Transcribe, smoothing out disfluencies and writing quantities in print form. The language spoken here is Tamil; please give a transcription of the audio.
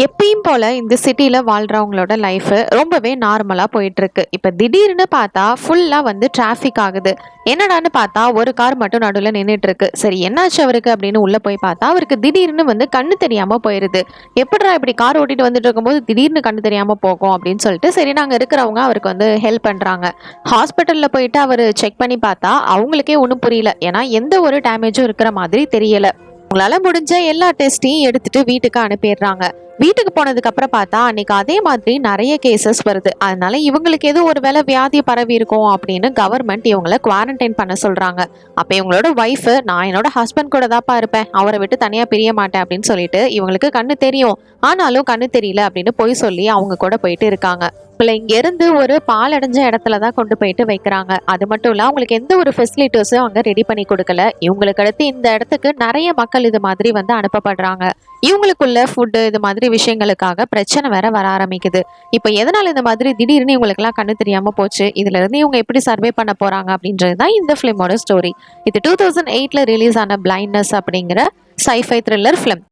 எப்பயும் போல இந்த சிட்டில வாழ்றவங்களோட லைஃப் ரொம்பவே நார்மலா போயிட்டு இருக்கு. இப்ப திடீர்னு பார்த்தா ஃபுல்லா வந்து டிராஃபிக் ஆகுது. என்னடான்னு பார்த்தா ஒரு கார் மட்டும் நடுவுல நின்னுட்டு இருக்கு. சரி என்னாச்சு அவருக்கு அப்படின்னு உள்ள போய் பார்த்தா அவருக்கு திடீர்னு வந்து கண்ணு தெரியாம போயிருது. எப்படிடா இப்படி கார் ஓட்டிட்டு வந்துட்டு இருக்கும்போது திடீர்னு கண்ணு தெரியாம போகும் அப்படின்னு சொல்லிட்டு சரி நாங்க இருக்கிறவங்க அவருக்கு வந்து ஹெல்ப் பண்றாங்க. ஹாஸ்பிட்டல்ல போயிட்டு அவர் செக் பண்ணி பார்த்தா அவங்களுக்கே ஒன்றும் புரியல. ஏன்னா எந்த ஒரு டேமேஜும் இருக்கிற மாதிரி தெரியல. உங்களால முடிஞ்ச எல்லா டெஸ்டையும் எடுத்துட்டு வீட்டுக்கு அனுப்பிடுறாங்க. வீட்டுக்கு போனதுக்கு அப்புறம் பார்த்தா அன்னைக்கு அதே மாதிரி நிறைய கேசஸ் வருது. அதனால இவங்களுக்கு ஏதோ ஒரு வேளை வியாதி பரவி இருக்கும் அப்படின்னு கவர்மெண்ட் இவங்களை குவாரண்டைன் பண்ண சொல்றாங்க. அப்ப இவங்களோட ஒய்ஃப் நான் என்னோட ஹஸ்பண்ட் கூட தான்ப்பா இருப்பேன், அவரை விட்டு தனியா பிரிய மாட்டேன் அப்படின்னு சொல்லிட்டு இவங்களுக்கு கண்ணு தெரியும் ஆனாலும் கண்ணு தெரியல அப்படின்னு பொய் சொல்லி அவங்க கூட போயிட்டு இருக்காங்க. இங்க இருந்து ஒரு பாலடைஞ்ச இடத்துல தான் கொண்டு போயிட்டு வைக்கிறாங்க. அது மட்டும் இல்ல அவங்களுக்கு எந்த ஒரு ஃபெசிலிட்டிஸும் அவங்க ரெடி பண்ணி கொடுக்கல. இவங்களுக்கு அடுத்து இந்த இடத்துக்கு நிறைய மக்கள் இது மாதிரி வந்து அனுப்பப்படுறாங்க. இவங்களுக்குள்ள ஃபுட்டு இது மாதிரி விஷயங்களுக்காக பிரச்சனை வேற வர ஆரம்பிக்குது. இப்போ எதனால இந்த மாதிரி திடீர்னு இவங்களுக்குலாம் கண்ணு தெரியாம போச்சு, இதுல இருந்து இவங்க எப்படி சர்வே பண்ண போறாங்க அப்படின்றது தான் இந்த ஃபிலிமோட ஸ்டோரி. இது 2008ல ரிலீஸ் ஆன பிளைண்ட்னஸ் அப்படிங்கிற சைஃபை த்ரில்லர் ஃபிலிம்.